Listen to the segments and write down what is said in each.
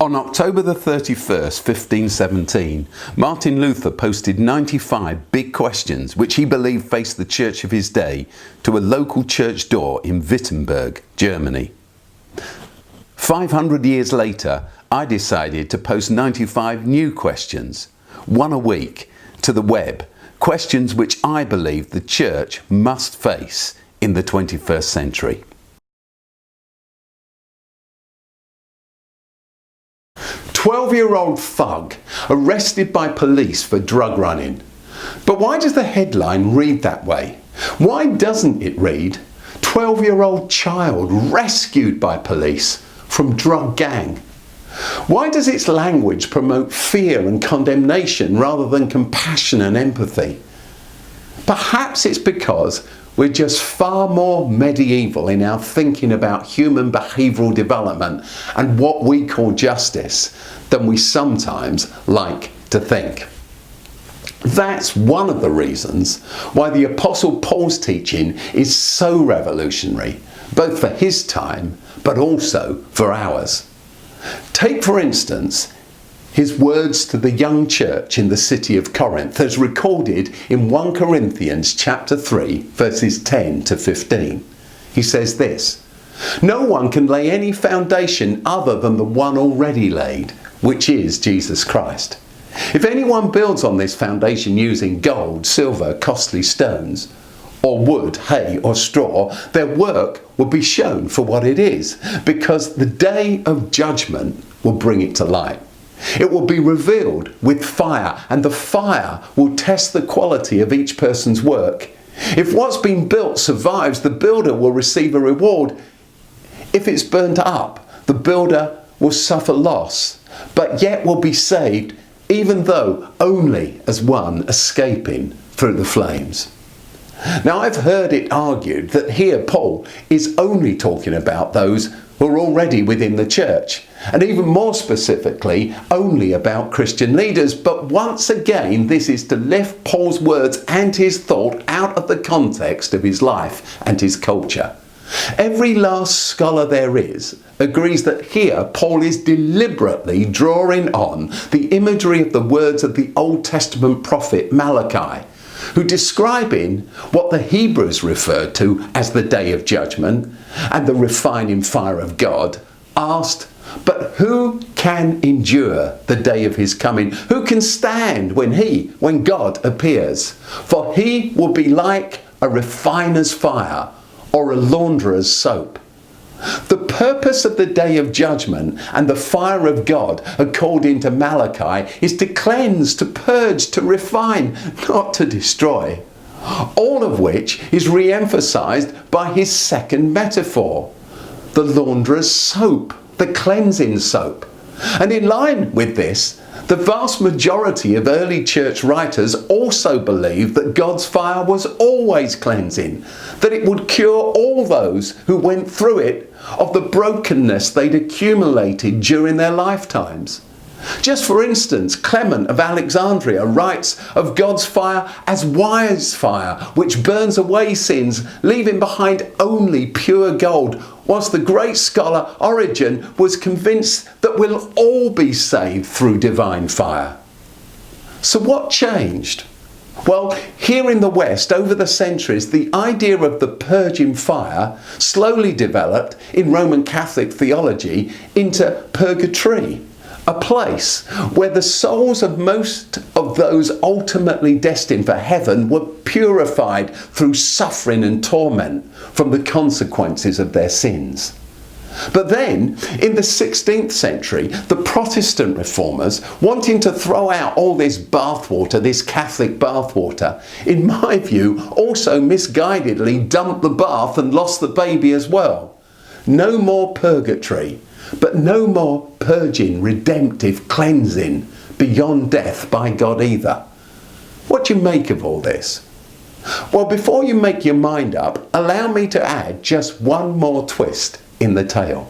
On October the 31st, 1517, Martin Luther posted 95 big questions which he believed faced the church of his day to a local church door in Wittenberg, Germany. 500 years later, I decided to post 95 new questions, one a week, to the web, questions which I believe the church must face in the 21st century. 12-year-old thug arrested by police for drug running. But why does the headline read that way? Why doesn't it read 12-year-old child rescued by police from drug gang? Why does its language promote fear and condemnation rather than compassion and empathy? Perhaps it's because we're just far more medieval in our thinking about human behavioural development and what we call justice than we sometimes like to think. That's one of the reasons why the Apostle Paul's teaching is so revolutionary, both for his time but also for ours. Take, for instance, his words to the young church in the city of Corinth as recorded in 1 Corinthians chapter 3 verses 10 to 15. He says this, "No one can lay any foundation other than the one already laid, which is Jesus Christ. If anyone builds on this foundation using gold, silver, costly stones, or wood, hay or straw, their work will be shown for what it is, because the day of judgment will bring it to light. It will be revealed with fire, and the fire will test the quality of each person's work. If what's been built survives, the builder will receive a reward. If it's burnt up, the builder will suffer loss, but yet will be saved, even though only as one escaping through the flames." Now, I've heard it argued that here Paul is only talking about those who are already within the church, and even more specifically, only about Christian leaders. But once again, this is to lift Paul's words and his thought out of the context of his life and his culture. Every last scholar there is agrees that here Paul is deliberately drawing on the imagery of the words of the Old Testament prophet Malachi, who, describing what the Hebrews referred to as the day of judgment and the refining fire of God, asked, "But who can endure the day of his coming? Who can stand when God appears? For he will be like a refiner's fire or a launderer's soap." The purpose of the day of judgment and the fire of God, according to Malachi, is to cleanse, to purge, to refine, not to destroy. All of which is re-emphasised by his second metaphor, the launderer's soap, the cleansing soap. And in line with this, the vast majority of early church writers also believed that God's fire was always cleansing, that it would cure all those who went through it of the brokenness they'd accumulated during their lifetimes. Just for instance, Clement of Alexandria writes of God's fire as wise fire, which burns away sins, leaving behind only pure gold, whilst the great scholar Origen was convinced that we'll all be saved through divine fire. So what changed? Well, here in the West, over the centuries, the idea of the purging fire slowly developed in Roman Catholic theology into purgatory, a place where the souls of most of those ultimately destined for heaven were purified through suffering and torment from the consequences of their sins. But then, in the 16th century, the Protestant reformers, wanting to throw out all this bathwater, this Catholic bathwater, in my view, also misguidedly dumped the bath and lost the baby as well. No more purgatory, but no more purging, redemptive cleansing beyond death by God either. What do you make of all this? Well, before you make your mind up, allow me to add just one more twist in the tale.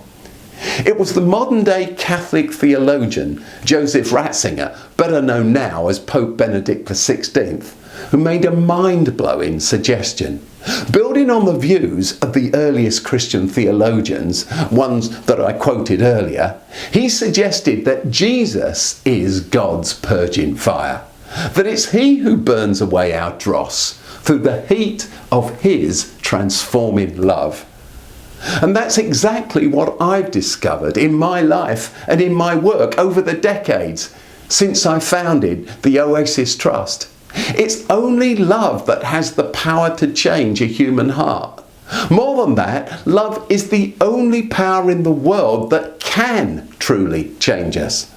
It was the modern-day Catholic theologian Joseph Ratzinger, better known now as Pope Benedict XVI, who made a mind-blowing suggestion. Building on the views of the earliest Christian theologians, ones that I quoted earlier, he suggested that Jesus is God's purging fire, that it's he who burns away our dross through the heat of his transforming love. And that's exactly what I've discovered in my life and in my work over the decades since I founded the Oasis Trust. It's only love that has the power to change a human heart. More than that, love is the only power in the world that can truly change us.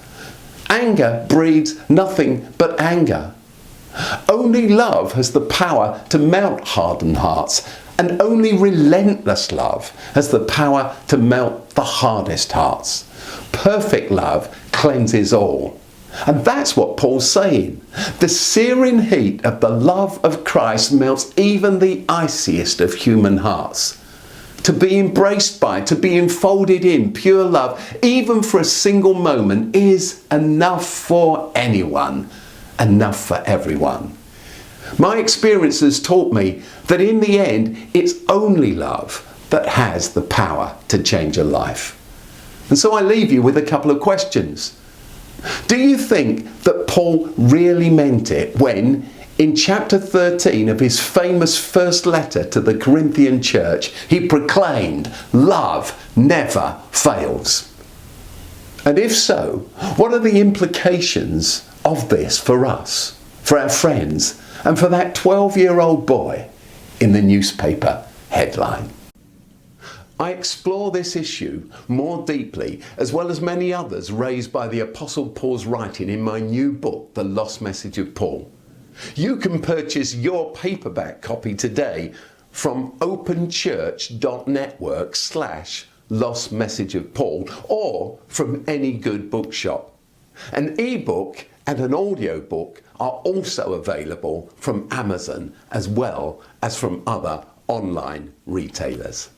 Anger breeds nothing but anger. Only love has the power to melt hardened hearts, and only relentless love has the power to melt the hardest hearts. Perfect love cleanses all. And that's what Paul's saying. The searing heat of the love of Christ melts even the iciest of human hearts. To be embraced by, to be enfolded in pure love, even for a single moment, is enough for anyone, enough for everyone. My experience has taught me that in the end, it's only love that has the power to change a life. And so I leave you with a couple of questions. Do you think that Paul really meant it when, in chapter 13 of his famous first letter to the Corinthian church, he proclaimed, "Love never fails"? And if so, what are the implications of this for us, for our friends, and for that 12-year-old boy in the newspaper headline? I explore this issue more deeply, as well as many others raised by the Apostle Paul's writing in my new book, The Lost Message of Paul. You can purchase your paperback copy today from openchurch.network/Lost Message of Paul, or from any good bookshop. An ebook and an audiobook are also available from Amazon, as well as from other online retailers.